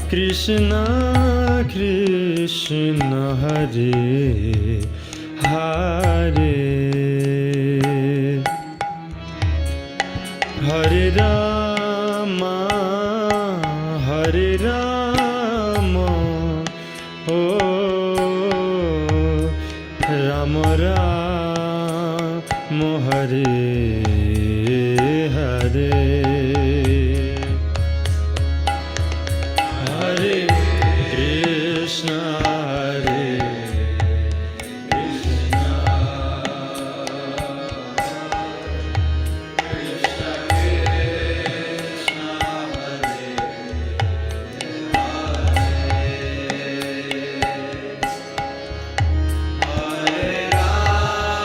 Krishna Krishna Hare Hare Hare Rama Hare Rama Rama Rama Hare Hare Hare Krishna Hare Krishna Krishna Krishna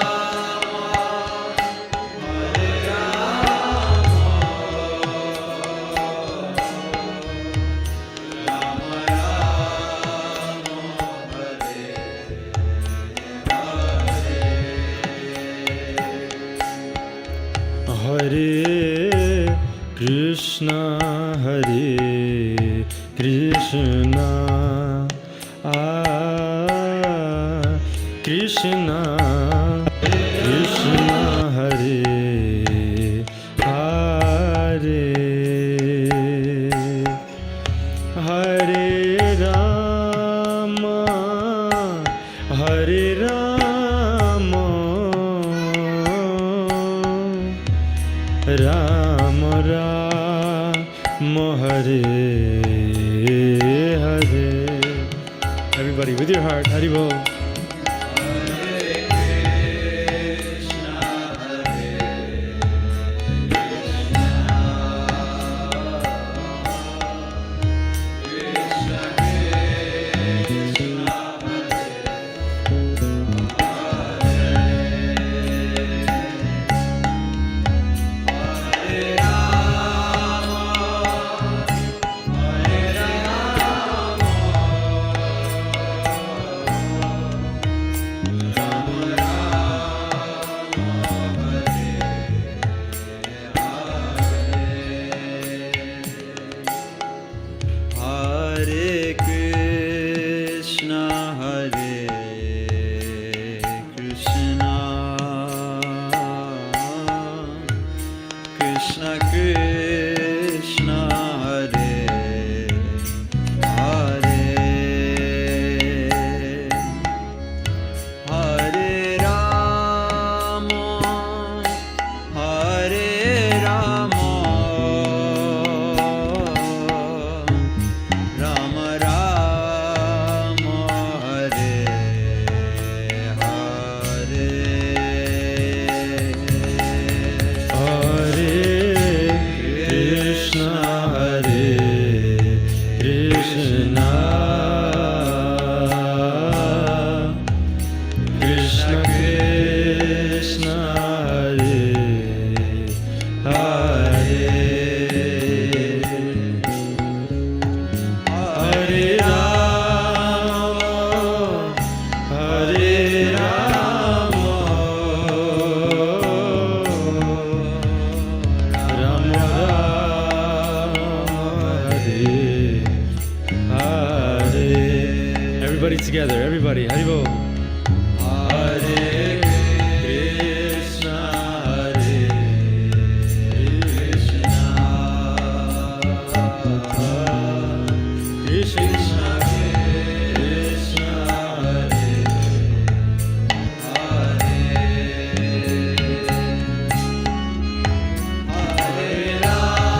Hare Hare Krishna Hare Krishna Krishna Krishna Hare Hare Hare Rama Hare Rama Rama Rama Hare Hare. Everybody with your heart, Hari Bol. Krishna Krishna Hare Hare Hare Rama Hare Rama Rama Rama Hare Hare Krishna Hare Krishna Krishna Krishna Hare Hare Hare Rama Hare Rama Rama Everybody together, everybody, Hari Bol. Hare Krishna, Hare Krishna, Krishna Krishna, Hare Hare, Hare Rama,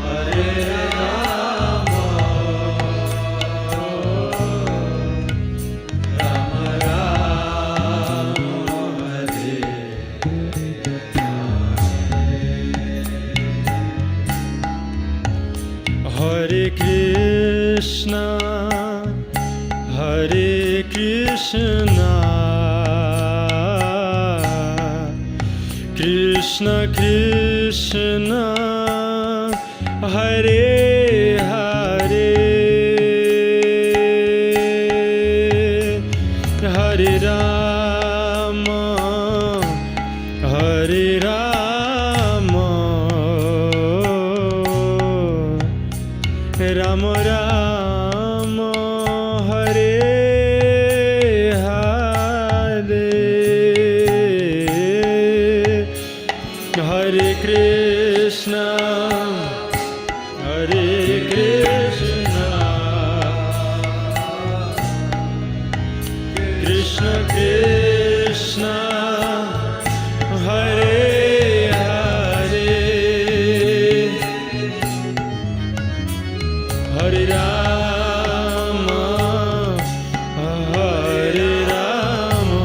Hare Rama. Hare Krishna, Hare Krishna, Krishna Krishna, Hare Hare, Hare Rama, Hare Rama, Ram Ram Hare Hare Hare Krishna Hare Krishna Krishna Krishna Hare Hare Hare Rama Hare Rama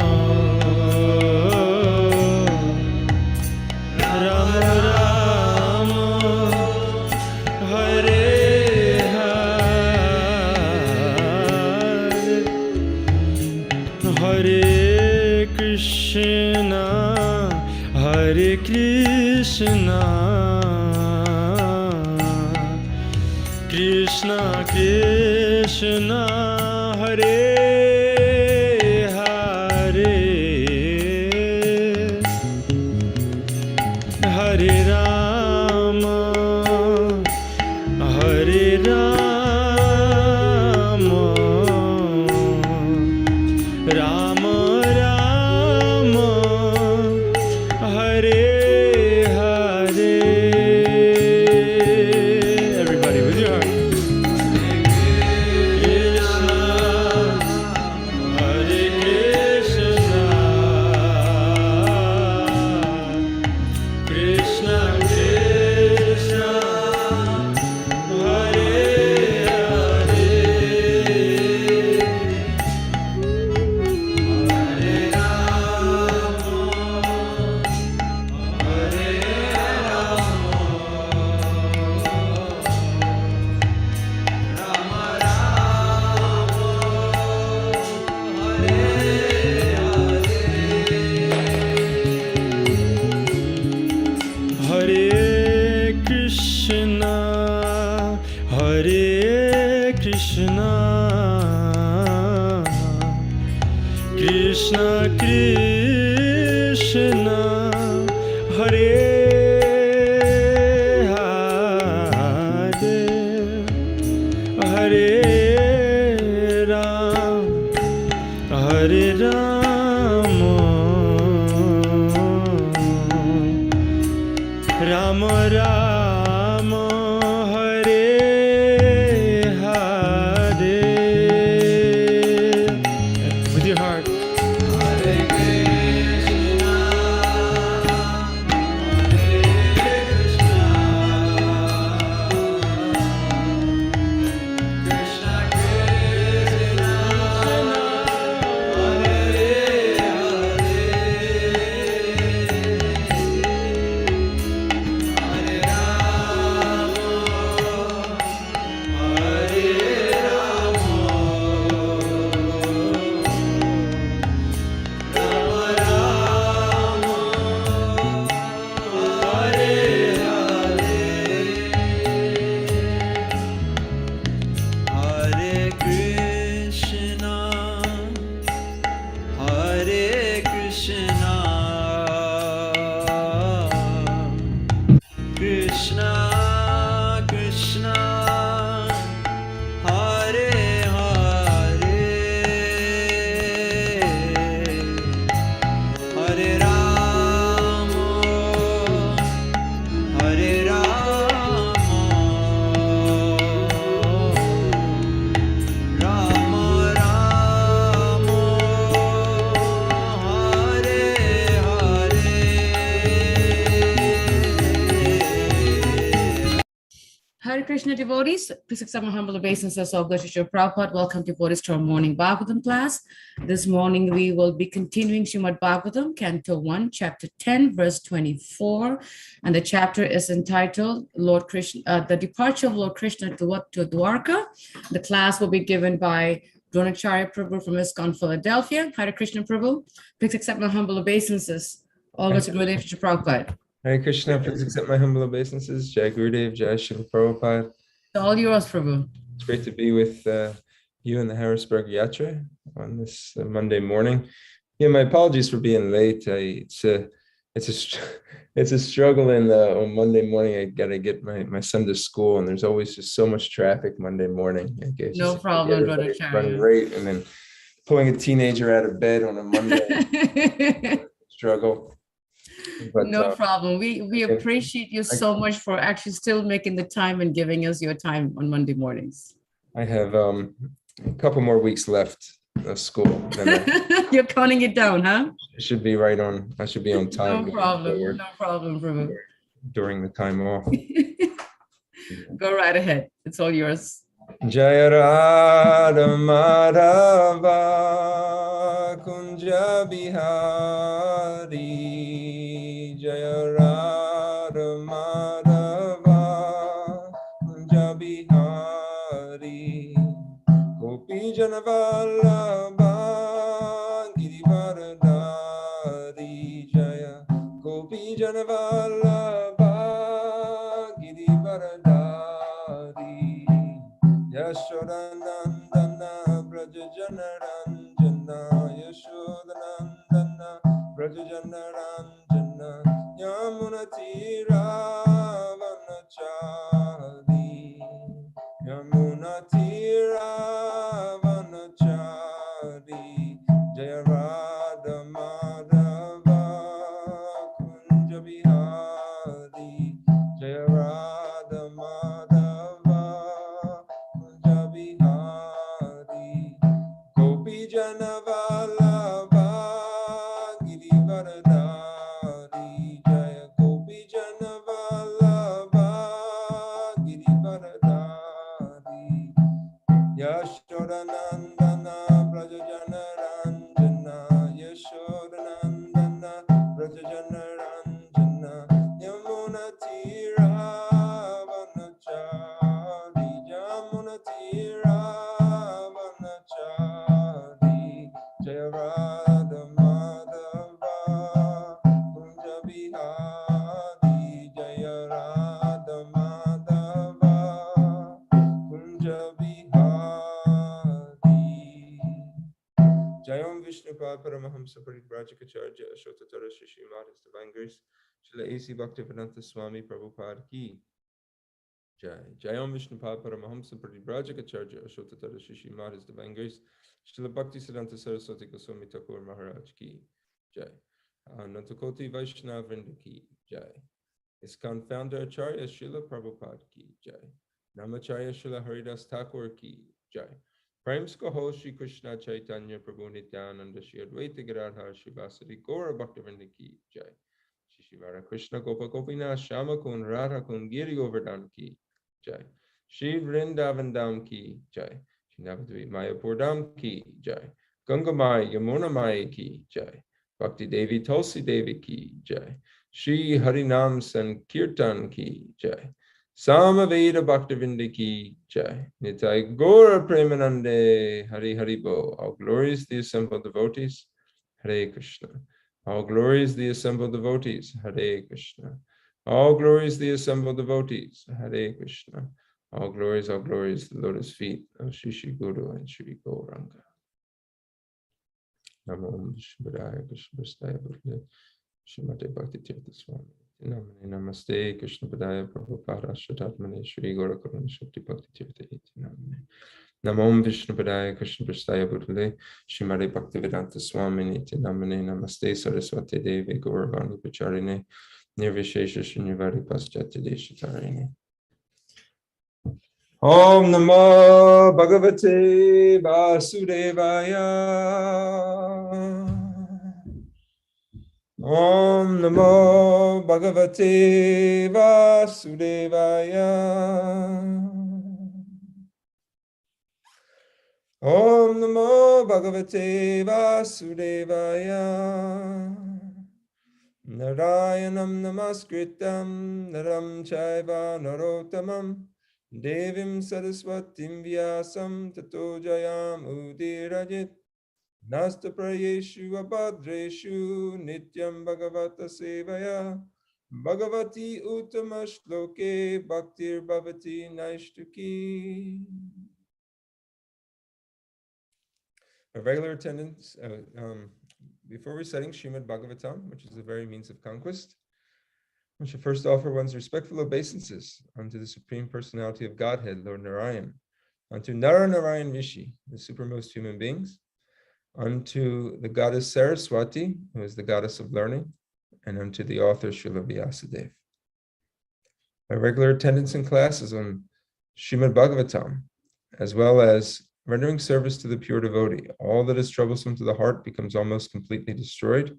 Rama Rama Hare Hare Hare Krishna Hare Krishna Krishna Krishna Hare Hare Hare Rama Hare Rama Rama Rama Hare Hare. Everybody with your heart. Hare Krishna, Krishna Krishna, Hare Hare, Hare Rama, Hare Hare Krishna, Hare Krishna, Krishna Krishna, Hare Hare, Hare Ram, Hare Rama, Rama Rama Hare Hare. With your heart. Hare Krishna, Hare Krishna, Krishna Krishna, Hare Krishna Krishna Hare Hare Hare Rama Hare Rama Rama Rama Hare Hare. Hare Krishna devotees, please accept my humble obeisances of Guru Srila Prabhupada. Welcome devotees to our morning Bhagavatam class. This morning we will be continuing Srimad Bhagavatam, Canto 1, Chapter 10, verse 24. And the chapter is entitled Lord Krishna, The Departure of Lord Krishna to Dwarka. The class will be given by Dronacharya Prabhu from ISKCON, Philadelphia. Hare Krishna Prabhu, please accept my humble obeisances. All Guru Srila Prabhupada. Hare Krishna, please accept my humble obeisances. Jai Gurudev, Jai Srila Prabhupada. All yours, Prabhu. It's great to be with you in the Harrisburg Yatra on this Monday morning. Yeah, my apologies for being late. It's it's it's a struggle. And on Monday morning, I gotta get my son to school, and there's always just so much traffic Monday morning. I guess No just get problem, Brother everybody running Charya. late, and then pulling a teenager out of bed on a Monday struggle. But No problem. We I appreciate you I so much for actually still making the time and giving us your time on Monday mornings. I have a couple more weeks left of school. Then You're counting it down, huh? I should be right on. I should be on time No going problem. forward No problem, Prabhu. during the time off. Go right ahead. It's all yours. Jaya Radha Madhava Kunja Bihari Jaya Radha Madhava Kunja Bihari Gopi Janavallabha Girivaradari Jaya Gopi Janavallabha Girivaradari Yashodanandana Brajajanaranjana Yashodanandana Brajajanaranjana Yamunatiravanachari Yamunatiravanachari Jaya Radha Madhava Kunja Bihari Jaya Radha Madhava Kunja Bihari Gopi Janavallabha Girivaradari Jaya Gopi Janavallabha Girivaradari Yashodanandana Brajajanaranjana Yashodanandana Brajajanaranjana Yamunatiravanachari Yamunatiravanachari Jaya Radha Madhava Kunja Bihari Jaya Radha Madhava Kunja Bihari Jayam Vishnupad Paramahamsa Parivrajikacharya Ashotatara Shishi Matas Divine Grace Srila A.C. Bhaktivedanta Swami Prabhupada Ki Jai Jayam Vishnupad Paramahamsa Parivrajikacharya Ashotatara Shishi Matas Divine Grace Srila Bhaktisiddhanta Saraswati Goswami Thakur Maharaj Ki Jai Nantakoti Vaishnava Vrinda Ki Jai ISKCON Founder Acharya Srila Prabhupada Ki Jai Namacharya Srila Haridas Thakur Ki Jai Prem Skoho Shri Krishna Chaitanya Prabhu Nityananda Shri Advaita Gadadhar Shivasari Gaura Bhaktivinoda Ki Jai Shri Shivara Krishna Gopa Gopinath Shama Kun Radha Kun Giri Govardhan Ki Jai Shri Vrindavan Dham Ki Jai Shri Navadvip Mayapur Dham Ki Jai Ganga Mai Yamuna Mai Ki Jai Bhakti Devi Tulsi Devi Ki Jai Shri Harinam Sankirtan Ki Jai Samaveda Bhaktivinda Ki Jai Nitai Gaura Premanande Hari Hari Bo. All glories the assembled devotees. Hare Krishna. All glories the assembled devotees. Hare Krishna. All glories the assembled devotees. Hare Krishna. All glories, the lotus feet of Shri Shri Guru and Shri Gauranga. Namo Vishwadaya Krishna Prasthaya Bhakti Shrimate Bhakti Tirtha Swami. Namane Namaste Krishna Padaya Prabhupada Shraddhatmane Shri Gaurakaruna Shakti Bhakti Tirtha Iti Namane Namo Vishnu Padaya Krishna Prasthaya Bhutale Shrimate Bhaktivedanta Swami Niti Namane Namaste Saraswati Devi Gauravani Pacharine Nirvishesha Srinivadi Paschatya Deshatarine Om Namo Bhagavate Vasudevaya Om Namo Bhagavate Vasudevaya Om Namo Bhagavate Vasudevaya Narayanam Namaskritam Naram Chaiva Narottamam Devim Saraswatim Vyasam Tato Jayam Udirajit Nasta Prayeshu Abhadreshu Nityam Bhagavata Sevaya Bhagavati Uttama Shloke Bhaktir Bhavati Naishtuki. My regular attendants, Before reciting Srimad Bhagavatam, which is the very means of conquest, one should first offer one's respectful obeisances unto the Supreme Personality of Godhead, Lord Narayan, unto Nara Narayan Rishi, the supermost human beings, unto the goddess Saraswati, who is the goddess of learning, and unto the author Srila Vyasadeva. My regular attendance in classes on Srimad Bhagavatam, as well as rendering service to the pure devotee, all that is troublesome to the heart becomes almost completely destroyed,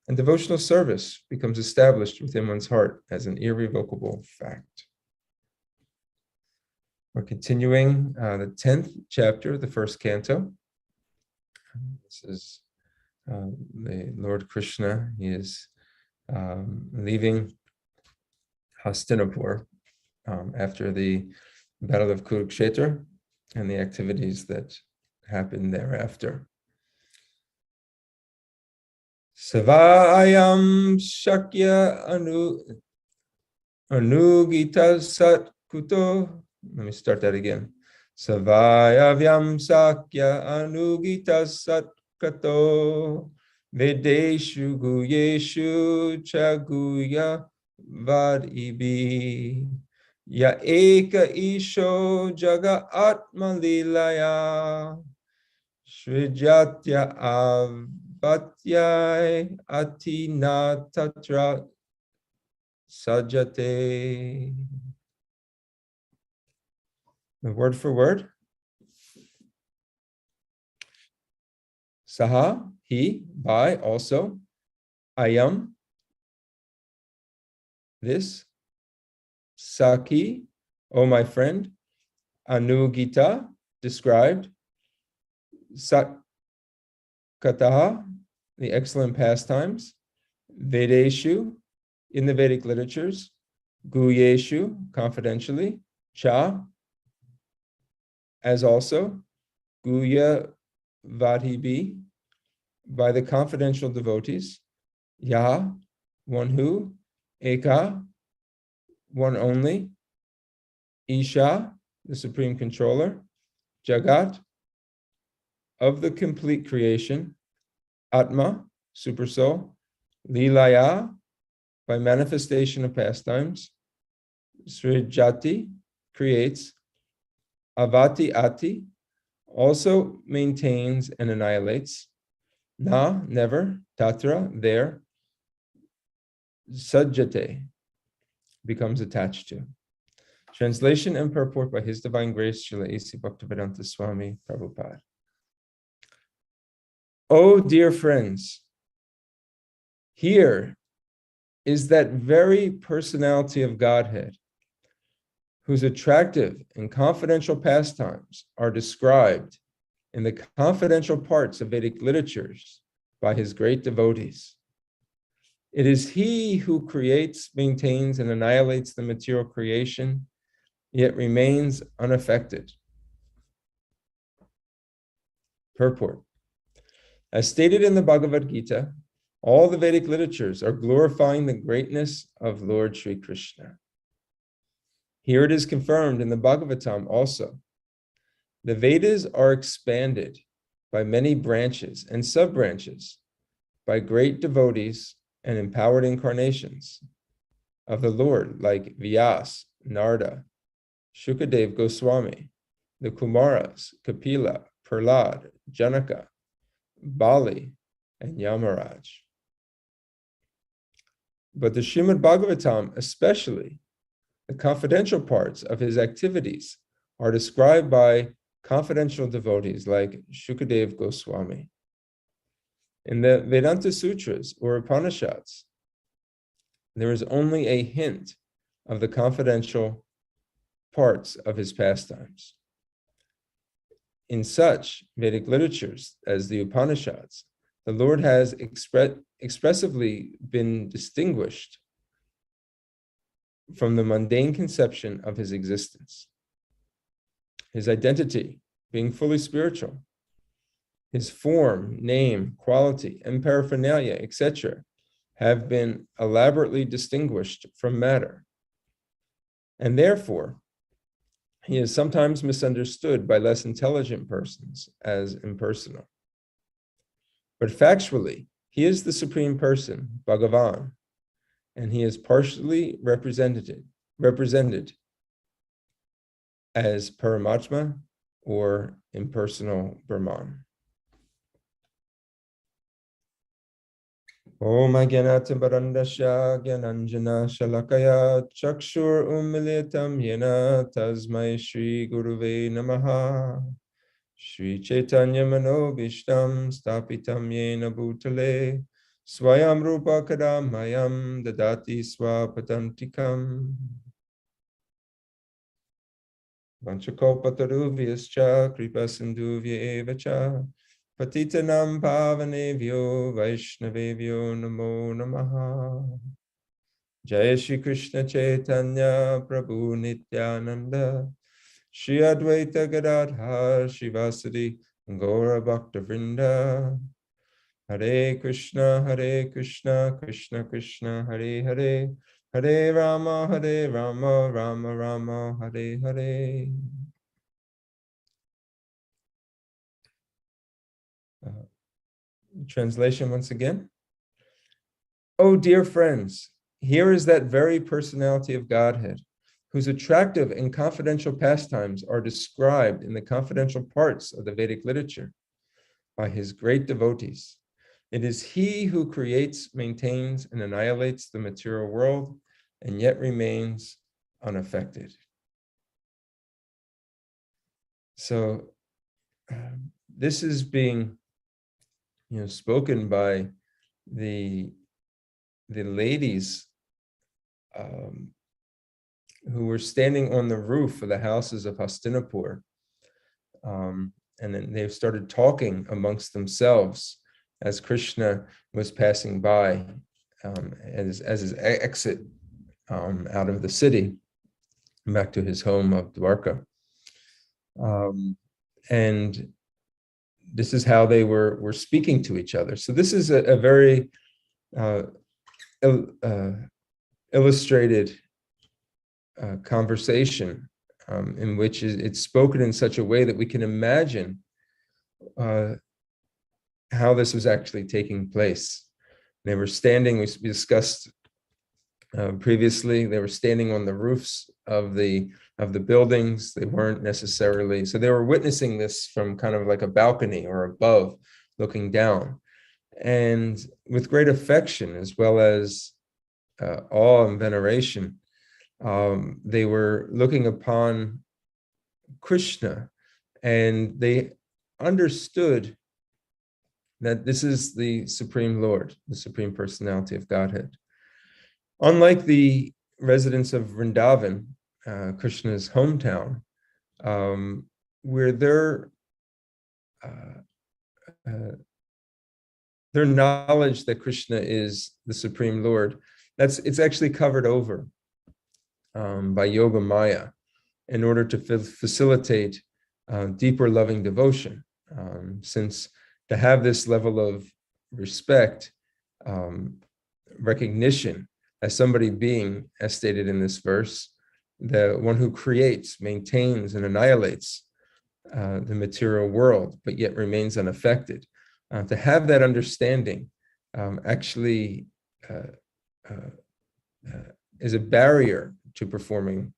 and devotional service becomes established within one's heart as an irrevocable fact. We're continuing the 10th chapter of the first canto. This is the Lord Krishna. He is leaving Hastinapur after the Battle of Kurukshetra and the activities that happened thereafter. Savayam Shakya Anugita Satkuto. Let me start that again. Savayavyam Sakya Anugita Satkato Vedeshu Guyeshu Chaguya Vadibi Ya Eka Isho Jaga Atma Lilaya Srijatya Avatyai Atina Tatra Sajate. The word for word. Saha, he, by, also. Ayam, this. Saki, oh my friend. Anugita, described. Satkataha, the excellent pastimes. Vedeshu, in the Vedic literatures. Guyeshu, confidentially. Cha, as also. Guya Vadhibi, by the confidential devotees. Yah, one who. Eka, one only. Isha, the supreme controller. Jagat, of the complete creation. Atma, super soul. Lilaya, by manifestation of pastimes. Srijati, creates. Avati ati, also maintains and annihilates. Na, never. Tatra, there. Sajjate, becomes attached to. Translation and purport by His Divine Grace, Srila A.C. Bhaktivedanta Swami Prabhupada. Oh, dear friends, here is that very personality of Godhead whose attractive and confidential pastimes are described in the confidential parts of Vedic literatures by his great devotees. It is he who creates, maintains, and annihilates the material creation, yet remains unaffected. Purport. As stated in the Bhagavad Gita, all the Vedic literatures are glorifying the greatness of Lord Sri Krishna. Here it is confirmed in the Bhagavatam also. The Vedas are expanded by many branches and sub-branches by great devotees and empowered incarnations of the Lord, like Vyas, Narada, Shukadev Goswami, the Kumaras, Kapila, Prahlad, Janaka, Bali, and Yamaraj. But the Srimad Bhagavatam, especially the confidential parts of his activities, are described by confidential devotees like Shukadev Goswami. In the Vedanta Sutras or Upanishads, there is only a hint of the confidential parts of his pastimes. In such Vedic literatures as the Upanishads, the Lord has expressively been distinguished from the mundane conception of his existence. His identity being fully spiritual, his form, name, quality, and paraphernalia, etc., have been elaborately distinguished from matter. And therefore, he is sometimes misunderstood by less intelligent persons as impersonal. But factually, he is the Supreme Person, Bhagavan, and he is partially represented as Paramatma or impersonal Brahman. Om Agyanata Barandasya Gyananjana Shalakaya Chakshur Umilitam Yena Tasmai Shri Guruve Namaha Shri Chaitanya Manobishtam Stapitam Yena Bhutale Swayam Rupa Kadamayam Dadati Swapatantikam Vanchakopatarubhyascha Kripasindhuvya Evacha Patitanam Pavanevyo Vaishnavevyo Namo Namaha Jai Shri Krishna Chaitanya Prabhu Nityananda Shri Advaita Gadadhar Shivasadi Gaura Bhakta Vrinda Hare Krishna Krishna Krishna Hare Hare Hare Rama Rama Rama Hare Hare. Translation once again. Oh, dear friends, here is that very personality of Godhead, whose attractive and confidential pastimes are described in the confidential parts of the Vedic literature by his great devotees. It is he who creates, maintains, and annihilates the material world, and yet remains unaffected. So this is being spoken by the ladies who were standing on the roof of the houses of Hastinapur. And then they started talking amongst themselves as Krishna was passing by as his exit out of the city back to his home of Dwarka. And this is how they were speaking to each other. So this is a very illustrated conversation in which it's spoken in such a way that we can imagine how this was actually taking place. They were standing, we discussed previously, they were standing on the roofs of the buildings. They weren't necessarily, so they were witnessing this from kind of like a balcony or above, looking down. And with great affection, as well as awe and veneration, they were looking upon Krishna, and they understood that this is the Supreme Lord, the Supreme Personality of Godhead. Unlike the residents of Vrindavan, Krishna's hometown, where their knowledge that Krishna is the Supreme Lord, it's actually covered over by Yoga Maya in order to facilitate deeper loving devotion. Since to have this level of respect, recognition as somebody being, as stated in this verse, the one who creates, maintains, and annihilates the material world, but yet remains unaffected. To have that understanding actually is a barrier to performing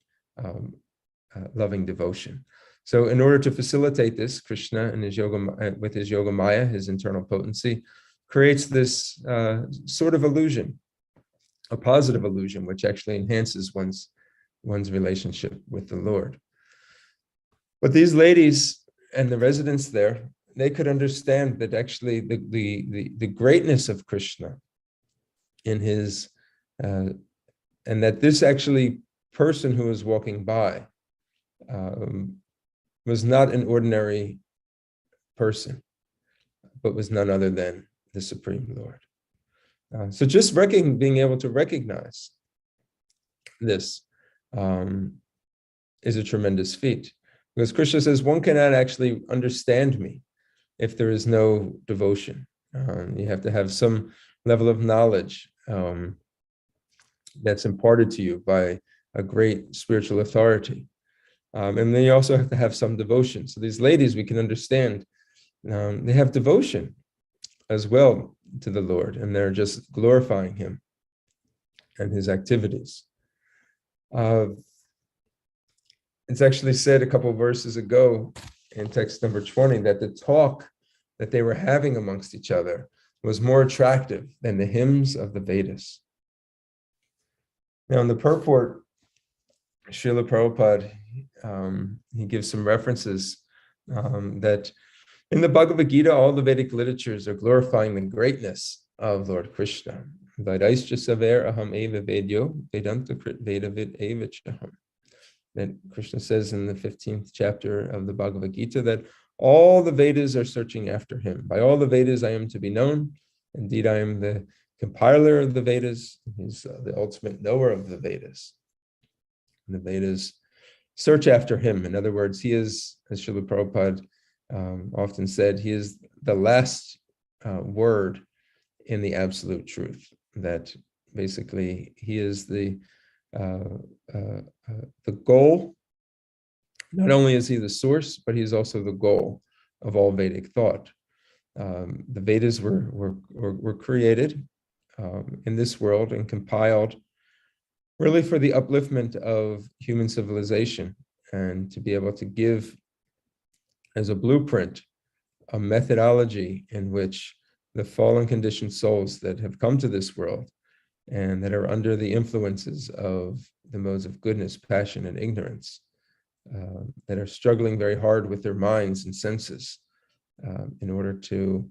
loving devotion. So in order to facilitate this, Krishna and his yoga, with his Yoga Maya, his internal potency, creates this sort of illusion, a positive illusion, which actually enhances one's relationship with the Lord. But these ladies and the residents there, they could understand that actually the greatness of Krishna in his, and that this actually person who was walking by was not an ordinary person, but was none other than the Supreme Lord. So just being able to recognize this is a tremendous feat, because Krishna says one cannot actually understand me if there is no devotion. You have to have some level of knowledge that's imparted to you by a great spiritual authority. And then you also have to have some devotion. So these ladies, we can understand, they have devotion. as well to the Lord, and they're just glorifying him and his activities. It's actually said a couple of verses ago in text number 20 that the talk that they were having amongst each other was more attractive than the hymns of the Vedas. Now, in the purport, Srila Prabhupada, he gives some references that in the Bhagavad Gita, all the Vedic literatures are glorifying the greatness of Lord Krishna. Vaidascha saver aham eva vedyo, vedanta krit vedavid eva chaham. That Krishna says in the 15th chapter of the Bhagavad Gita that all the Vedas are searching after him. By all the Vedas I am to be known. Indeed, I am the compiler of the Vedas. He's the ultimate knower of the Vedas. And the Vedas search after him. In other words, he is, as Srila Prabhupada often said, he is the last word in the absolute truth. That basically he is the goal. Not only is he the source, but he is also the goal of all Vedic thought. The Vedas were created in this world and compiled really for the upliftment of human civilization and to be able to give as a blueprint a methodology in which the fallen conditioned souls that have come to this world and that are under the influences of the modes of goodness, passion, and ignorance, that are struggling very hard with their minds and senses in order to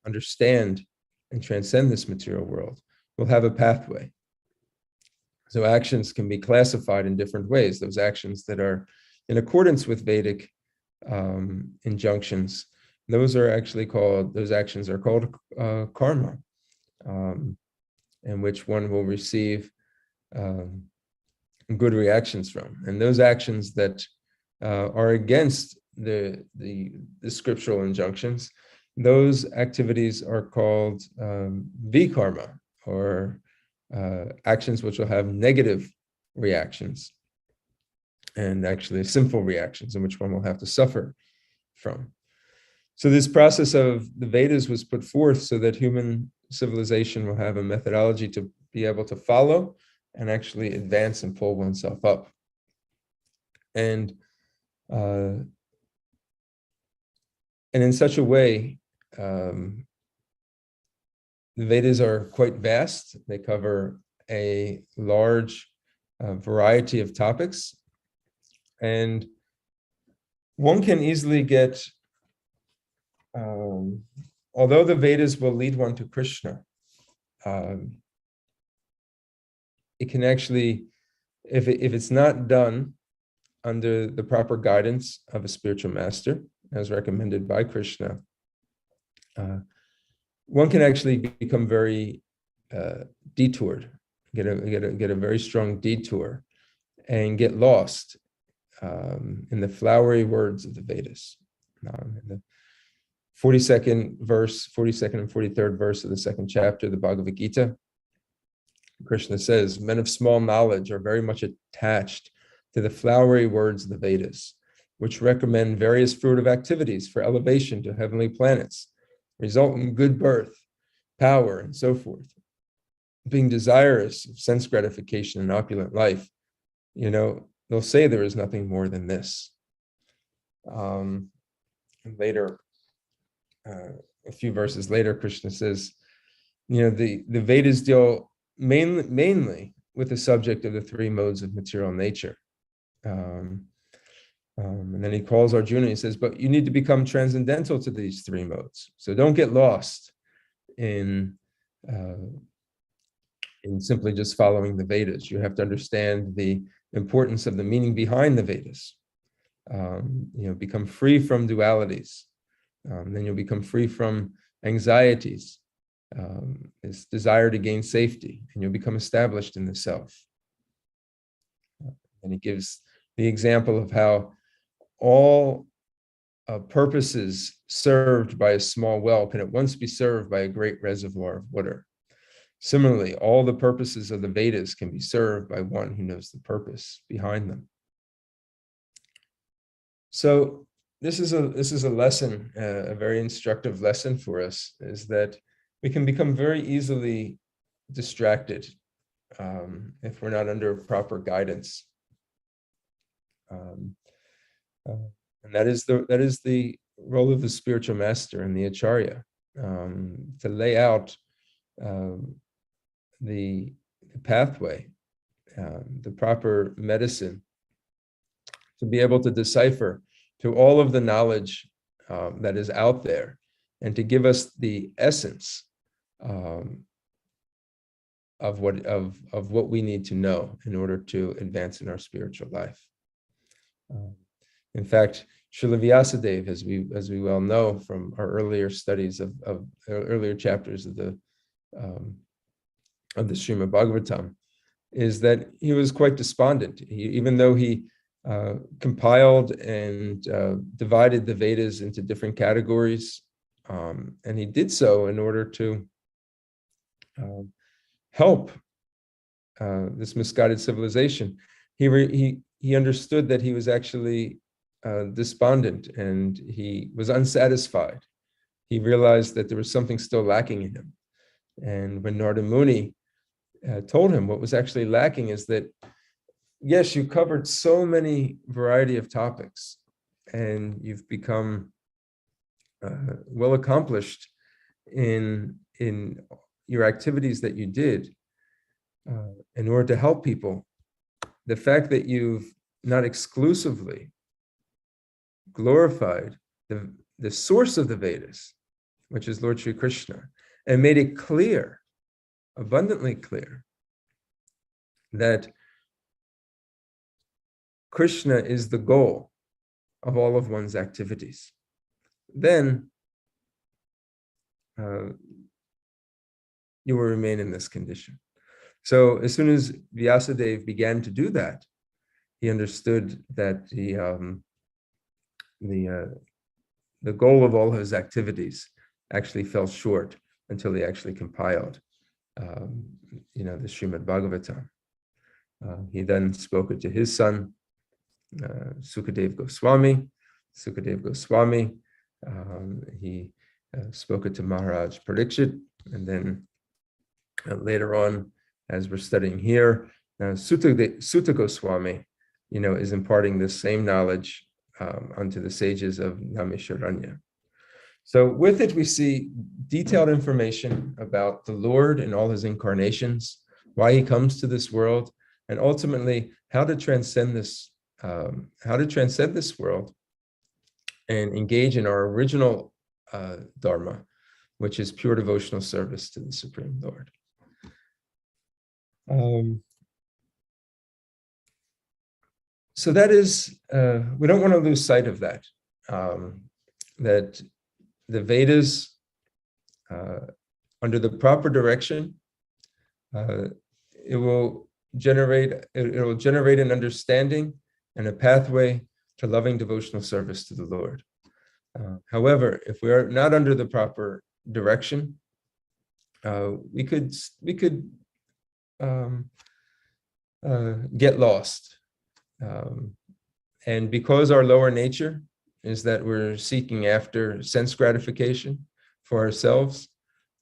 understand and transcend this material world, will have a pathway. So actions can be classified in different ways. Those actions that are in accordance with Vedic injunctions, those actions are called karma, in which one will receive good reactions from. And those actions that are against the scriptural injunctions, those activities are called vikarma, or actions which will have negative reactions, and actually sinful reactions in which one will have to suffer from. So this process of the Vedas was put forth so that human civilization will have a methodology to be able to follow and actually advance and pull oneself up. And in such a way, the Vedas are quite vast. They cover a large variety of topics. And one can easily get, although the Vedas will lead one to Krishna, it can actually, if it's not done under the proper guidance of a spiritual master, as recommended by Krishna, one can actually become very detoured, get a very strong detour, and get lost in the flowery words of the Vedas. In the 42nd and 43rd verse of the second chapter of the Bhagavad Gita, Krishna says, men of small knowledge are very much attached to the flowery words of the Vedas, which recommend various fruitive activities for elevation to heavenly planets, result in good birth, power, and so forth. Being desirous of sense gratification and opulent life, they'll say there is nothing more than this. Later, a few verses later, Krishna says, the Vedas deal mainly with the subject of the three modes of material nature. And then he calls Arjuna, he says, but you need to become transcendental to these three modes. So don't get lost in simply just following the Vedas. You have to understand the importance of the meaning behind the Vedas. Become free from dualities. Then you'll become free from anxieties, this desire to gain safety, and you'll become established in the self. And he gives the example of how all purposes served by a small well can at once be served by a great reservoir of water. Similarly, all the purposes of the Vedas can be served by one who knows the purpose behind them. So this is a lesson, a very instructive lesson for us, is that we can become very easily distracted if we're not under proper guidance. And that is the role of the spiritual master and the acharya, to lay out the pathway, the proper medicine, to be able to decipher through all of the knowledge that is out there, and to give us the essence of what we need to know in order to advance in our spiritual life. In fact, Srila Vyasadeva, as we well know from our earlier studies of earlier chapters of the Srimad Bhagavatam, is that he was quite despondent. Even though he compiled and divided the Vedas into different categories, and he did so in order to help this misguided civilization. He understood that he was actually despondent, and he was unsatisfied. He realized that there was something still lacking in him. And when Narada Muni told him what was actually lacking is that, yes, you covered so many variety of topics, and you've become well accomplished in your activities that you did in order to help people. The fact that you've not exclusively glorified the source of the Vedas, which is Lord Sri Krishna, and made it clear, abundantly clear, that Krishna is the goal of all of one's activities, then you will remain in this condition. So as soon as Vyasadeva began to do that, he understood that the goal of all his activities actually fell short until he actually compiled, the Srimad Bhagavatam. He then spoke it to his son, Sukadeva Goswami. He spoke it to Maharaj Parikshit, and then later on, as we're studying here, Sutta Goswami, is imparting this same knowledge unto the sages of Naimisharanya. So with it, we see detailed information about the Lord and all his incarnations, why he comes to this world, and ultimately how to transcend this world and engage in our original dharma, which is pure devotional service to the Supreme Lord. So that is, we don't want to lose sight of that, that the Vedas, under the proper direction, it will generate an understanding and a pathway to loving devotional service to the Lord. However, if we are not under the proper direction, we could get lost. And because our lower nature is that we're seeking after sense gratification for ourselves,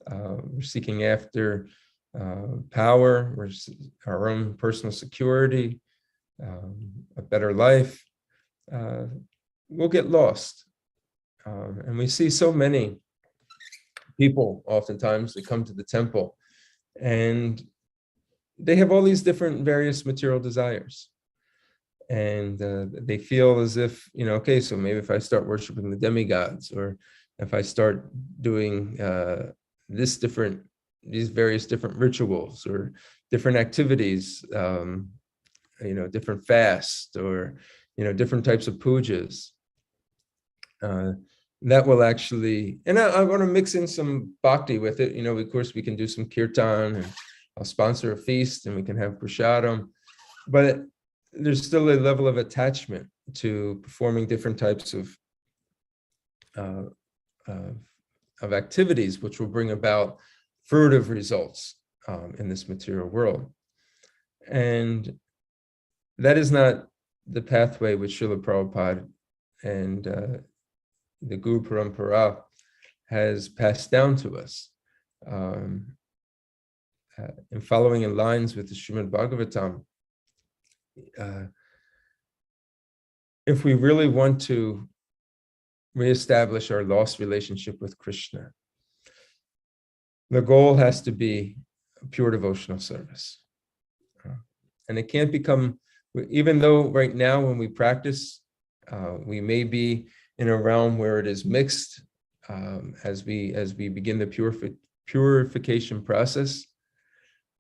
we're seeking after power, our own personal security, a better life, we'll get lost. And we see so many people oftentimes that come to the temple and they have all these different various material desires. And they feel as if, okay, so maybe if I start worshiping the demigods, or if I start doing these various different rituals or different activities, different fasts, or, different types of pujas, that will actually, and I want to mix in some bhakti with it. Of course, we can do some kirtan, and I'll sponsor a feast, and we can have prasadam, but there's still a level of attachment to performing different types of activities, which will bring about fruitive results in this material world. And that is not the pathway which Srila Prabhupada and the Guru Parampara has passed down to us. And following in lines with the Srimad Bhagavatam, if we really want to reestablish our lost relationship with Krishna, the goal has to be pure devotional service. And it can't become, even though right now when we practice, we may be in a realm where it is mixed as we begin the purification process.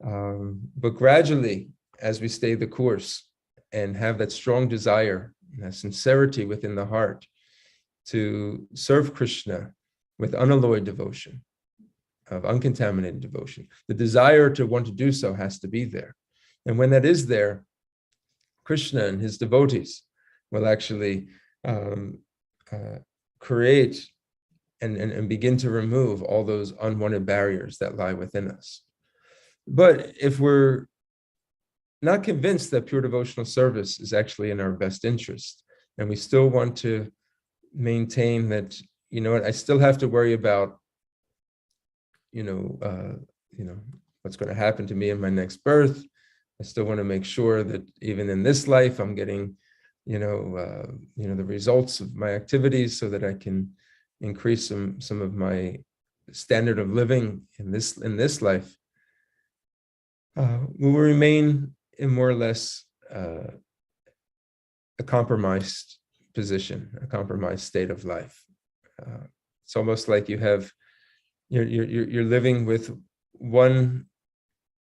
But gradually, as we stay the course and have that strong desire, that sincerity within the heart to serve Krishna with unalloyed devotion, of uncontaminated devotion, the desire to want to do so has to be there. And when that is there, Krishna and his devotees will actually create and begin to remove all those unwanted barriers that lie within us. But if we're not convinced that pure devotional service is actually in our best interest, and we still want to maintain that, you know what, I still have to worry about, what's going to happen to me in my next birth. I still want to make sure that even in this life, I'm getting, the results of my activities so that I can increase some of my standard of living in this life. We will remain in more or less a compromised position, a compromised state of life. It's almost like you're living with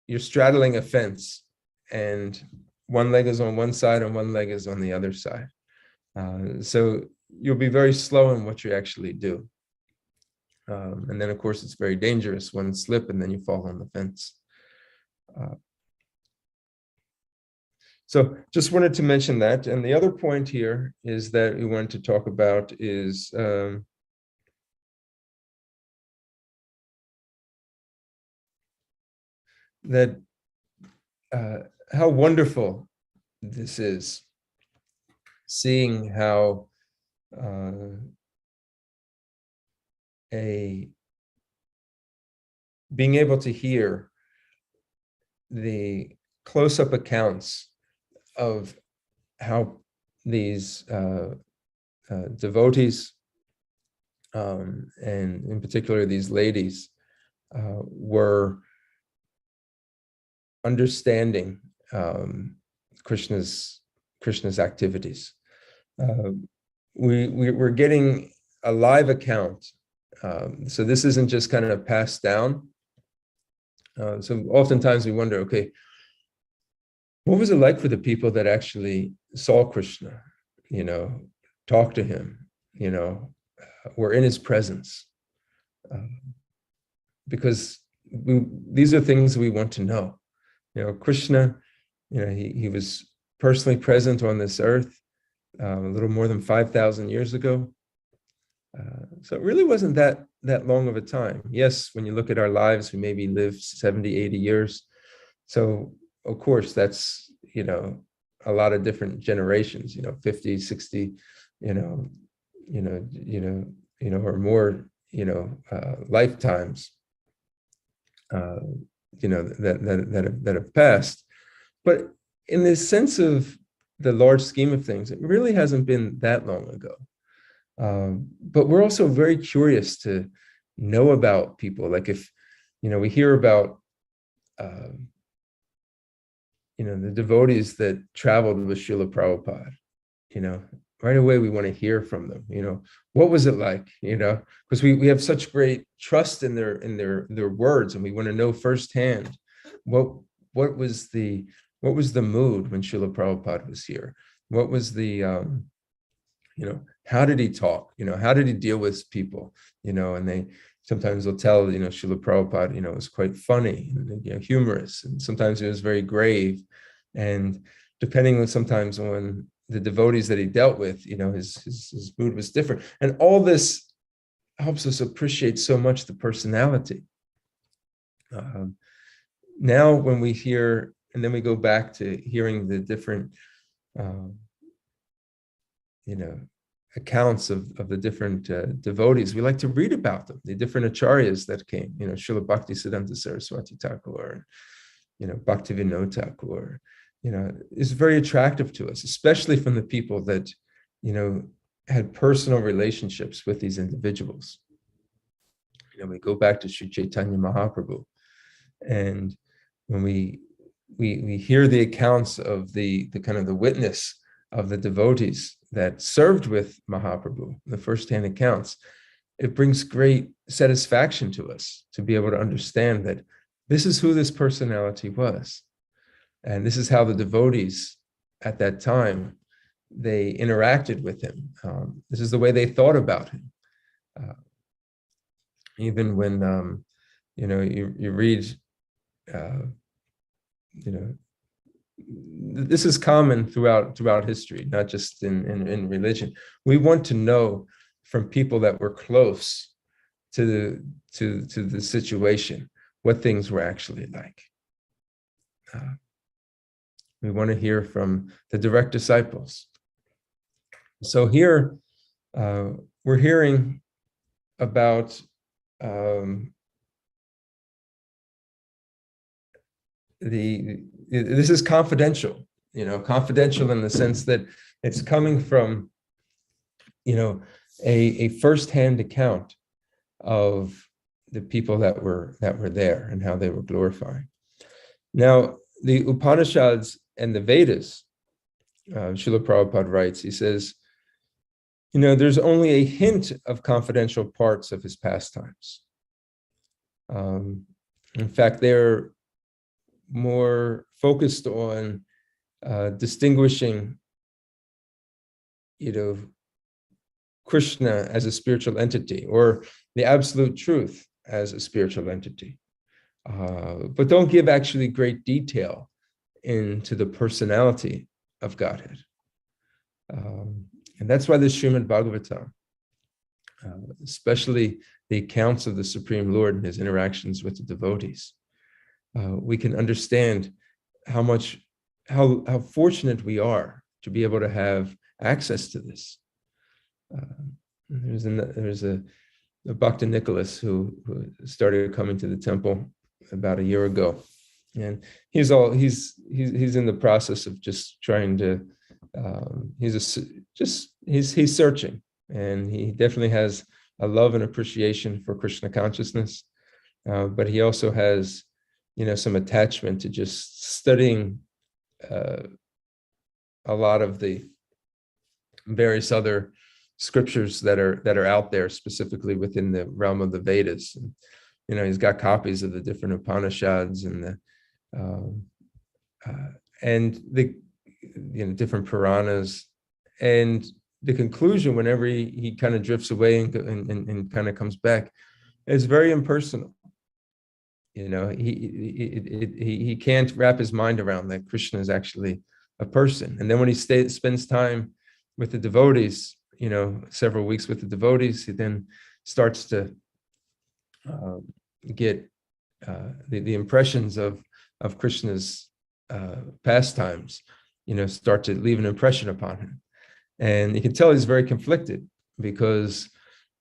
you're straddling a fence, and one leg is on one side and one leg is on the other side. So you'll be very slow in what you actually do. And then, of course, it's very dangerous. One slip and then you fall on the fence. So just wanted to mention that. And the other point here is that we want to talk about is that how wonderful this is, seeing how being able to hear the close-up accounts of how these devotees, and in particular these ladies, were understanding Krishna's activities. We're getting a live account. So this isn't just kind of passed down. So oftentimes we wonder, okay, what was it like for the people that actually saw Krishna, talked to him, were in his presence? Because these are things we want to know. Krishna, he was personally present on this earth a little more than 5,000 years ago. So it really wasn't that long of a time. Yes, when you look at our lives, we maybe live 70, 80 years. So of course, that's, a lot of different generations, 50, 60, or more, lifetimes, that have passed. But in the sense of the large scheme of things, it really hasn't been that long ago. But we're also very curious to know about people. Like if, we hear about, the devotees that traveled with Srila Prabhupada, right away we want to hear from them. What was it like? Because we have such great trust in their words, and we want to know firsthand what was the mood when Srila Prabhupada was here. What was the how did he talk? How did he deal with people? And they sometimes will tell, Srila Prabhupada, was quite funny and humorous, and sometimes it was very grave. And depending on sometimes on the devotees that he dealt with, his mood was different. And all this helps us appreciate so much the personality. Now, when we hear, and then we go back to hearing the different, accounts of the different devotees. We like to read about them, the different acharyas that came, Srila Bhaktisiddhanta Saraswati Thakur, Bhaktivinoda Thakur, is very attractive to us, especially from the people that, had personal relationships with these individuals. We go back to Sri Chaitanya Mahaprabhu, and when we hear the accounts of the kind of the witness of the devotees that served with Mahaprabhu, the first-hand accounts, it brings great satisfaction to us to be able to understand that this is who this personality was. And this is how the devotees at that time, they interacted with him. This is the way they thought about him. Even when, you read, this is common throughout history, not just in religion. We want to know from people that were close to the situation what things were actually like. We want to hear from the direct disciples. So here we're hearing about this is confidential, confidential in the sense that it's coming from, a firsthand account of the people that were there and how they were glorifying. Now, the Upanishads and the Vedas, Srila Prabhupada writes, he says, there's only a hint of confidential parts of his pastimes. In fact, they're more focused on distinguishing, Krishna as a spiritual entity, or the absolute truth as a spiritual entity. But don't give actually great detail into the personality of Godhead. And that's why the Srimad Bhagavatam, especially the accounts of the Supreme Lord and his interactions with the devotees, we can understand how fortunate we are to be able to have access to this. There's a Bhakta Nicholas who started coming to the temple about a year ago, and he's in the process of just trying to. He's searching, and he definitely has a love and appreciation for Krishna consciousness, but he also has, some attachment to just studying a lot of the various other scriptures that are out there, specifically within the realm of the Vedas. And, he's got copies of the different Upanishads and the different Puranas. And the conclusion, whenever he kind of drifts away and kind of comes back, is very impersonal. He can't wrap his mind around that Krishna is actually a person. And then when he spends time with the devotees, several weeks with the devotees, he then starts to get the impressions of Krishna's pastimes, start to leave an impression upon him. And you can tell he's very conflicted because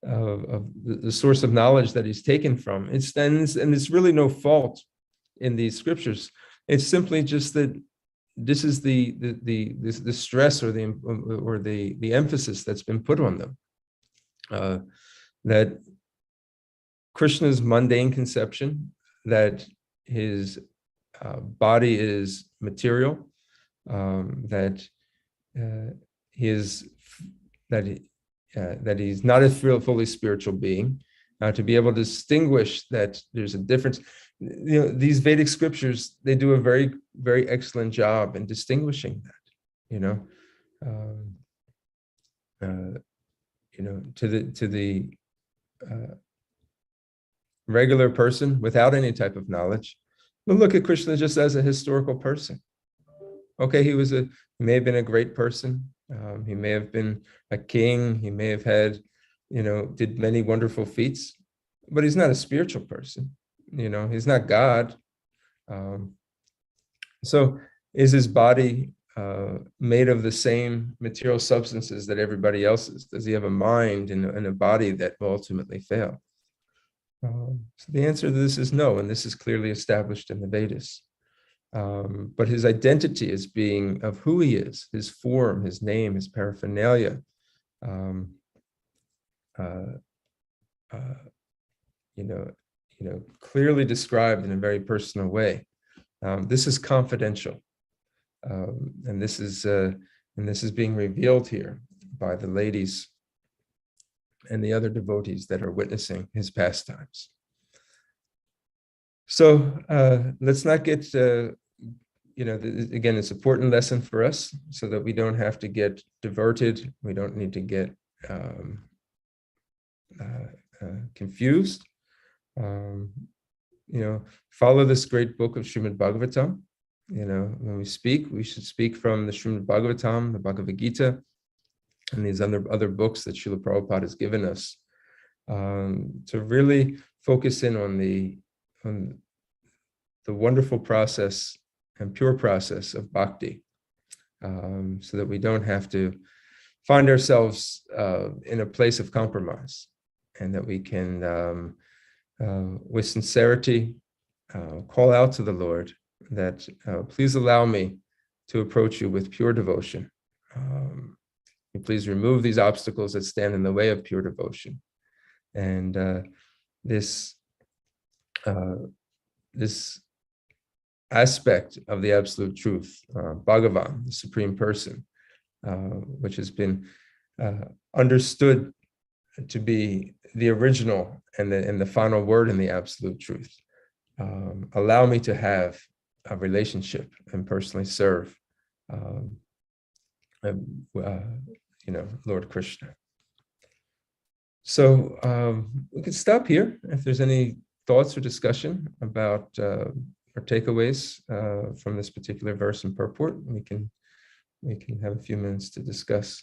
of the source of knowledge that he's taken from. And it's really no fault in these scriptures. It's simply just that this is the stress or the emphasis that's been put on them. That Krishna's mundane conception, that his body is material, that he's not a fully spiritual being, to be able to distinguish that there's a difference. These Vedic scriptures, they do a very, very excellent job in distinguishing that, to the regular person without any type of knowledge. But look at Krishna just as a historical person. Okay, he may have been a great person. He may have been a king. He may have had, did many wonderful feats, but he's not a spiritual person. He's not God. So is his body made of the same material substances that everybody else is? Does he have a mind and a body that will ultimately fail? So the answer to this is no, and this is clearly established in the Vedas. But his identity as being of who he is, his form, his name, his paraphernalia, clearly described in a very personal way. This is confidential, and this is being revealed here by the ladies and the other devotees that are witnessing his pastimes. So let's not get, again, it's an important lesson for us so that we don't have to get diverted. We don't need to get confused. Follow this great book of Srimad Bhagavatam. When we speak, we should speak from the Srimad Bhagavatam, the Bhagavad Gita, and these other books that Srila Prabhupada has given us, to really focus in on the wonderful process and pure process of bhakti, so that we don't have to find ourselves in a place of compromise, and that we can, with sincerity, call out to the Lord that please allow me to approach you with pure devotion. Please remove these obstacles that stand in the way of pure devotion. And this aspect of the absolute truth, Bhagavan, the Supreme Person, which has been understood to be the original and the final word in the absolute truth. Allow me to have a relationship and personally serve Lord Krishna. So we can stop here. If there's any thoughts or discussion about or takeaways from this particular verse and purport, we can have a few minutes to discuss.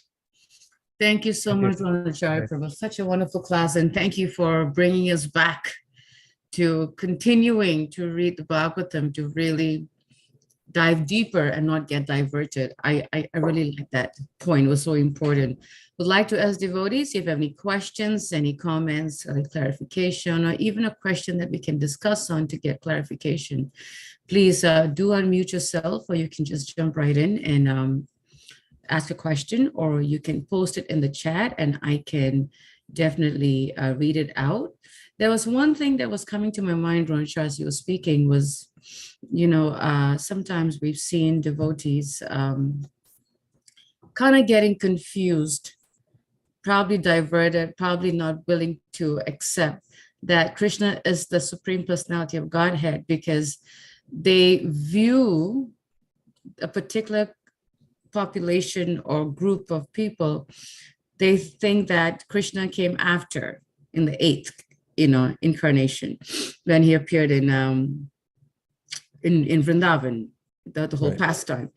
Thank you so much, Dronacharya Prabhu. Such a wonderful class, and thank you for bringing us back to continuing to read the Bhagavatam, to really dive deeper and not get diverted. I really like that point. It was so important. Would like to ask devotees if you have any questions, any comments, any clarification, or even a question that we can discuss on to get clarification. Please do unmute yourself, or you can just jump right in and ask a question, or you can post it in the chat and I can definitely read it out. There was one thing that was coming to my mind, Dronacharya, as you were speaking, was, sometimes we've seen devotees kind of getting confused, probably diverted, probably not willing to accept that Krishna is the Supreme Personality of Godhead, because they view a particular population or group of people, they think that Krishna came after in the eighth, incarnation, when he appeared in Vrindavan, the whole pastime,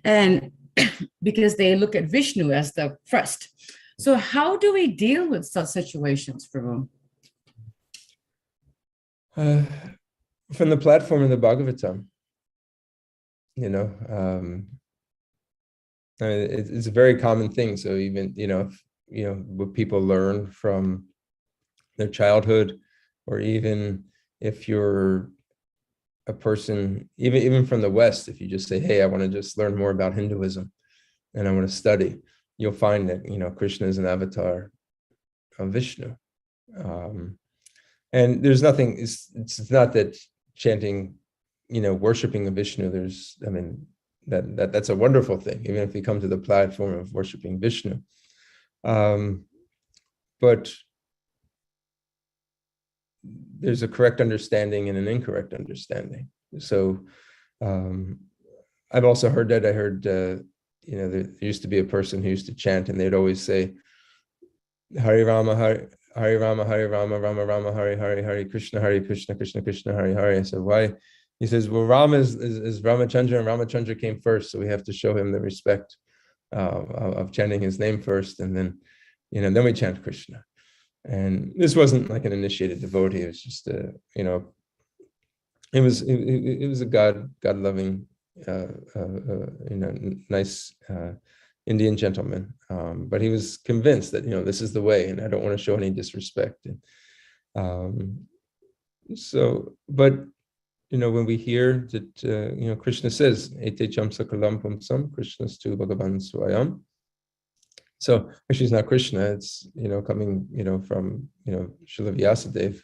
and because they look at Vishnu as the first. So how do we deal with such situations, Prabhu? From the platform of the Bhagavatam, it's a very common thing. So even, what people learn from their childhood, or even if you're a person, even from the West, if you just say, hey, I want to just learn more about Hinduism and I want to study, you'll find that, Krishna is an avatar of Vishnu. And there's nothing, it's not that chanting, worshiping of Vishnu, that's a wonderful thing, even if we come to the platform of worshiping Vishnu. But there's a correct understanding and an incorrect understanding. So I've also heard that. I heard, there used to be a person who used to chant, and they'd always say, Hare Rama, Hare Rama, Hare Rama, Rama Rama, Hare Hare, Hare Krishna, Krishna Krishna, Hare Hare. I said, why? He says, well, Rama is Ramachandra, and Ramachandra came first, so we have to show him the respect of chanting his name first, and then, then we chant Krishna. And this wasn't like an initiated devotee. It was just it was a God-loving nice Indian gentleman, but he was convinced that this is the way, and I don't want to show any disrespect. But when we hear that Krishna says Ete cham sakalam pumsam Krishnastu Bhagavan Swayam. So actually, it's not Krishna. It's coming from Srila Vyasadeva,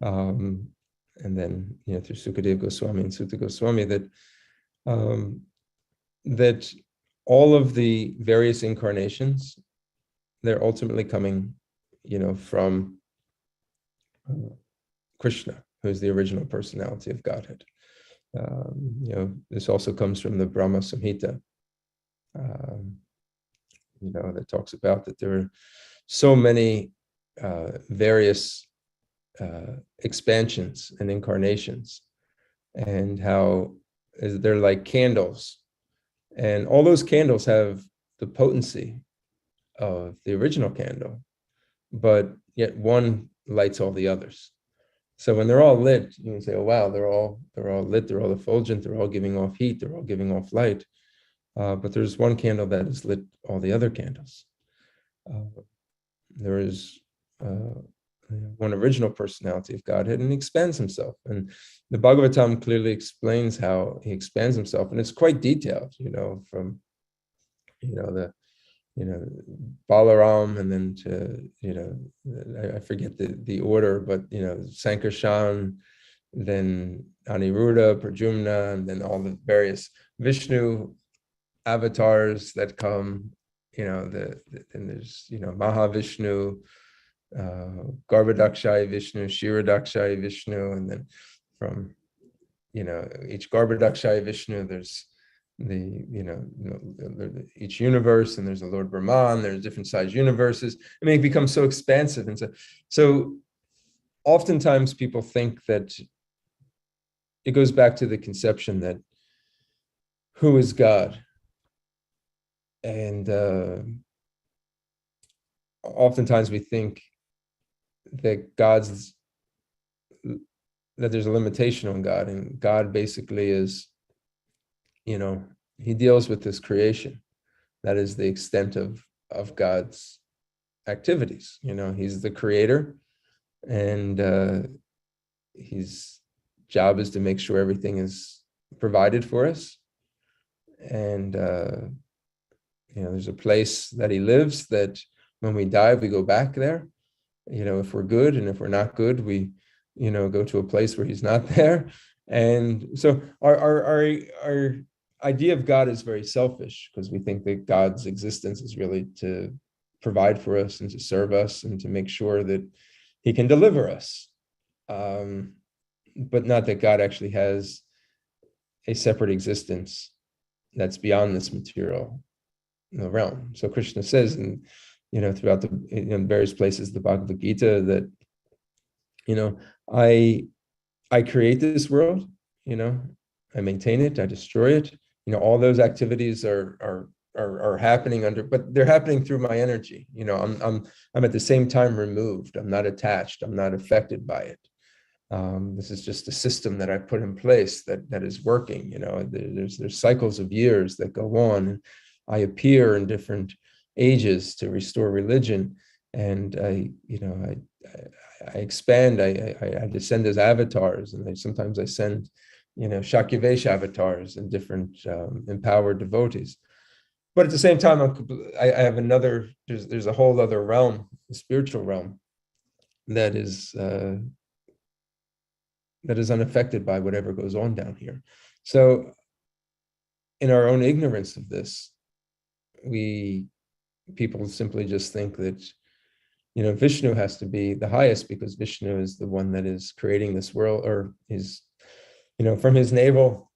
and then through Sukadeva Goswami and Sutta Goswami that all of the various incarnations, they're ultimately coming from Krishna, who's the original personality of Godhead. This also comes from the Brahma Samhita. That talks about that there are so many various expansions and incarnations, and how they're like candles, and all those candles have the potency of the original candle, but yet one lights all the others. So when they're all lit, you can say, "Oh wow, they're all lit. They're all effulgent. They're all giving off heat. They're all giving off light." But there's one candle that has lit all the other candles. There is one original personality of Godhead, and he expands himself. And the Bhagavatam clearly explains how he expands himself, and it's quite detailed. From the Balaram, and then to I forget the order, but Sankarshan, then Aniruddha, Pradyumna, and then all the various Vishnu avatars that come, and there's Mahavishnu, Garbhodakshaya Vishnu, Kshirodakshaya Vishnu, and then from each Garbhodakshaya Vishnu there's each universe, and there's the Lord Brahman, there's different size universes. I mean, it becomes so expansive, and so oftentimes people think that it goes back to the conception that who is God? And oftentimes we think that there's a limitation on God, and God basically is, he deals with this creation. That is the extent of God's activities. He's the creator, and his job is to make sure everything is provided for us. And there's a place that he lives, that when we die, we go back there. If we're good, and if we're not good, we, go to a place where he's not there. And so our idea of God is very selfish, because we think that God's existence is really to provide for us and to serve us and to make sure that he can deliver us. But not that God actually has a separate existence that's beyond this material realm. So Krishna says, and throughout in various places, the Bhagavad Gita, that I create this world, I maintain it, I destroy it. All those activities are happening but they're happening through my energy. I'm at the same time removed. I'm not attached. I'm not affected by it. This is just a system that I put in place that is working. There's cycles of years that go on, and I appear in different ages to restore religion, and I expand. I descend as avatars, and sometimes I send Shakyavesh avatars and different empowered devotees. But at the same time, I have another. There's a whole other realm, the spiritual realm, that is unaffected by whatever goes on down here. So, in our own ignorance of this, people simply just think that Vishnu has to be the highest, because Vishnu is the one that is creating this world, or is from his navel,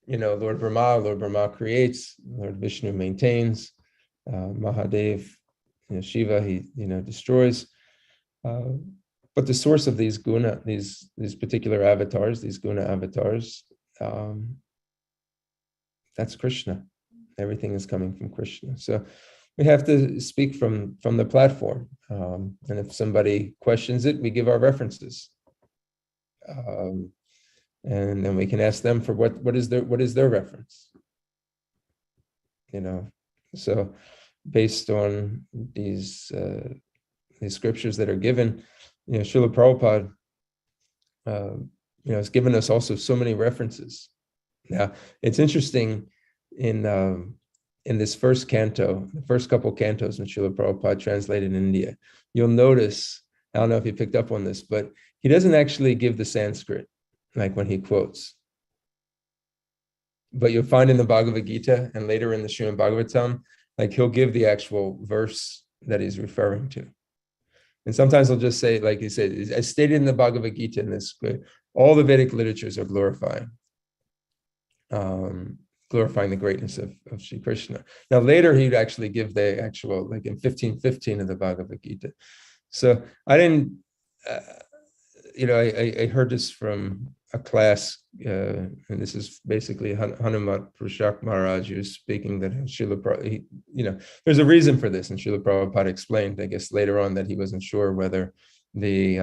Lord Brahma creates, Lord Vishnu maintains, Mahadev, Shiva, he destroys. But the source of these guna, these particular avatars, these guna avatars, that's Krishna. Everything is coming from Krishna. So we have to speak from the platform. And if somebody questions it, we give our references. And then we can ask them for what is their reference. So based on these scriptures that are given, Srila Prabhupada, has given us also so many references. Now, it's interesting in this first canto, the first couple cantos when Srila Prabhupada translated in India, you'll notice, I don't know if you picked up on this, but he doesn't actually give the Sanskrit, like when he quotes. But you'll find in the Bhagavad Gita and later in the Srimad Bhagavatam, like he'll give the actual verse that he's referring to. And sometimes he'll just say, like he said, as stated in the Bhagavad Gita in this, all the Vedic literatures are glorifying the greatness of Sri Krishna. Now later he'd actually give the actual, like in 15:15 of the Bhagavad Gita. So I didn't, I heard this from a class, and this is basically Hanumat Prashak Maharaj who's speaking, that Srila Prabhupada, there's a reason for this, and Srila Prabhupada explained, I guess later on, that he wasn't sure whether the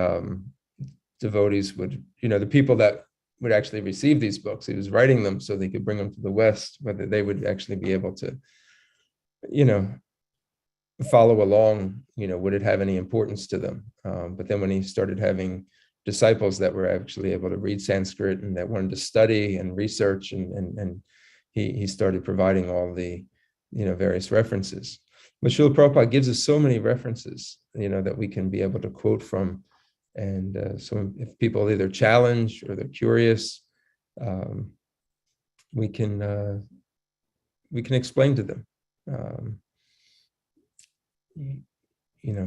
devotees would, the people that would actually receive these books, he was writing them so they could bring them to the West, whether they would actually be able to, follow along, would it have any importance to them? But then when he started having disciples that were actually able to read Sanskrit and that wanted to study and research, and he started providing all the, various references. But Srila Prabhupada gives us so many references, that we can be able to quote from. And so if people either challenge or they're curious, we can explain to them,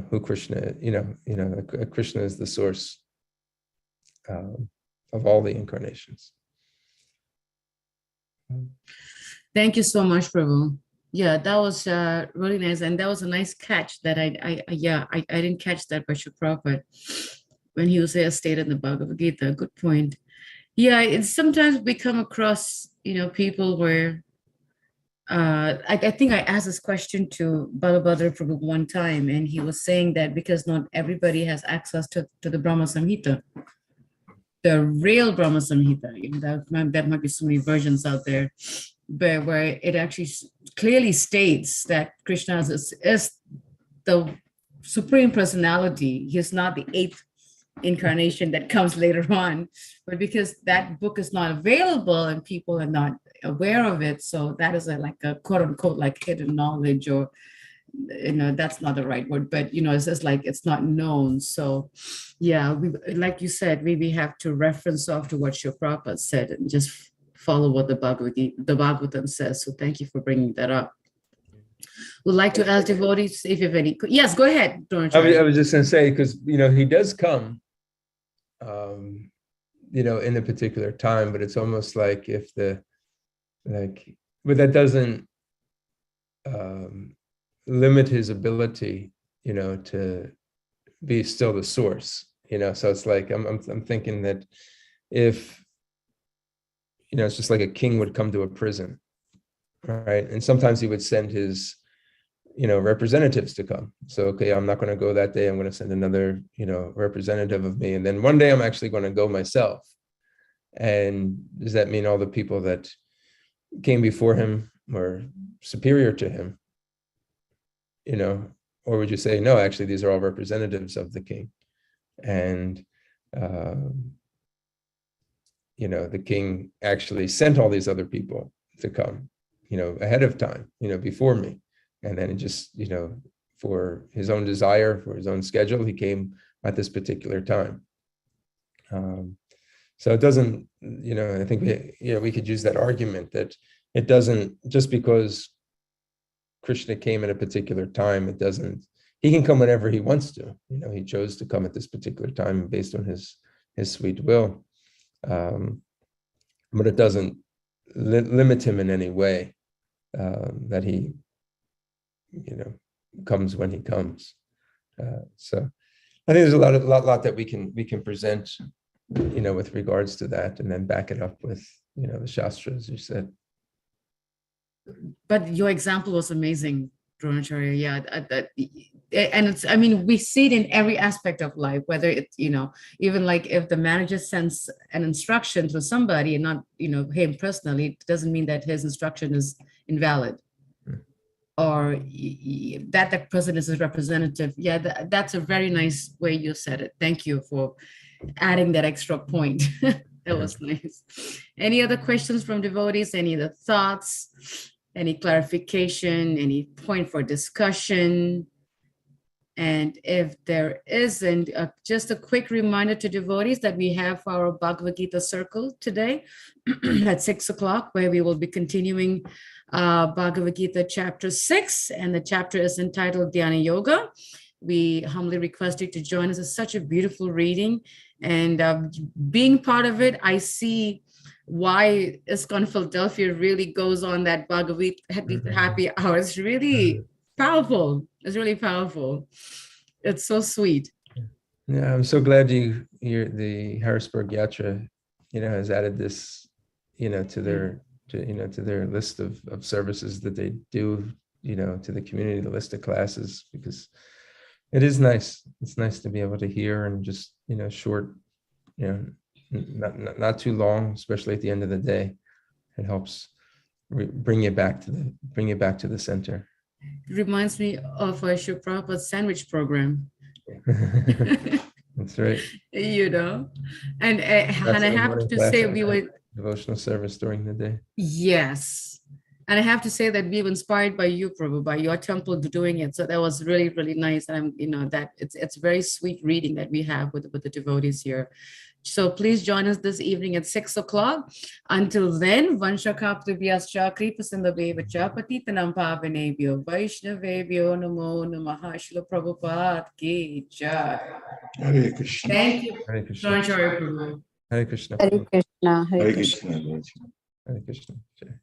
who Krishna, Krishna is the source of all the incarnations. Thank you so much, Prabhu. Yeah, that was really nice, and that was a nice catch that I didn't catch that by Srila Prabhupada when he was stated in the Bhagavad Gita. Good point. Yeah, it's sometimes we come across people where I think I asked this question to Balabhadra Prabhu one time, and he was saying that because not everybody has access to the Brahma Samhita, the real Brahma Samhita, that might be so many versions out there, but where it actually clearly states that Krishna is the Supreme Personality. He's not the 8th incarnation that comes later on, but because that book is not available and people are not aware of it, so that is like a quote unquote like hidden knowledge, or that's not the right word, but it's just like it's not known. So yeah, we, like you said, we have to reference off to what Srila Prabhupada said and just follow what the Bhagavatam says. So thank you for bringing that up. Would like to ask devotees if you have any. Yes, go ahead. I was just going to say, because he does come in a particular time, but it's almost like if but that doesn't limit his ability, to be still the source, so it's like, I'm thinking that if, it's just like a king would come to a prison, right? And sometimes he would send his, representatives to come. So, okay, I'm not going to go that day. I'm going to send another, representative of me. And then one day I'm actually going to go myself. And does that mean all the people that came before him were superior to him? Or would you say, no, actually, these are all representatives of the king. And, the king actually sent all these other people to come, ahead of time, before me. And then it just, for his own desire, for his own schedule, he came at this particular time. So it doesn't, I think we could use that argument that it doesn't, just because Krishna came at a particular time, it doesn't, he can come whenever he wants to. He chose to come at this particular time based on his sweet will. But it doesn't limit him in any way, that he, comes when he comes. So I think there's a lot that we can present, with regards to that, and then back it up with, the Shastra, as you said. But your example was amazing, Dronacharya. Yeah, and it's, we see it in every aspect of life, whether it's, even like if the manager sends an instruction to somebody and not, him personally, it doesn't mean that his instruction is invalid. or that person is a representative. Yeah, that's a very nice way you said it. Thank you for adding that extra point. That was nice. Any other questions from devotees? Any other thoughts? Any clarification? Any point for discussion? And if there isn't, just a quick reminder to devotees that we have our Bhagavad Gita circle today at 6 o'clock, where we will be continuing Bhagavad Gita chapter 6, and the chapter is entitled Dhyana Yoga. We humbly request you to join us. It's such a beautiful reading, and being part of it, I see why ISKCON Philadelphia really goes on that Bhagavad happy hour. It's really powerful. It's really powerful. It's so sweet. Yeah, I'm so glad the Harrisburg Yatra, has added this, to their to their list of services that they do, to the community, the list of classes, because it is nice. It's nice to be able to hear and just, short, not too long, especially at the end of the day. It helps bring you back to the center. It reminds me of Srila Prabhupada's sandwich program. That's right. And I have to say we were devotional service during the day. Yes. And I have to say that we were inspired by you, Prabhu, by your temple doing it. So that was really, really nice. And that it's very sweet reading that we have with the devotees here. So please join us this evening at 6 o'clock. Until then, Vanshakaptubhyascha Kripasindhaveva Patitanam Pavanebhyo Vaishnavebhyo Namo Namaha. Srila Prabhupada Ki Jai. Hare Krishna. Thank you. Hare Krishna. Prabhu. Hare Krishna. Hare Krishna. Hare Krishna. Hare Krishna. Jai.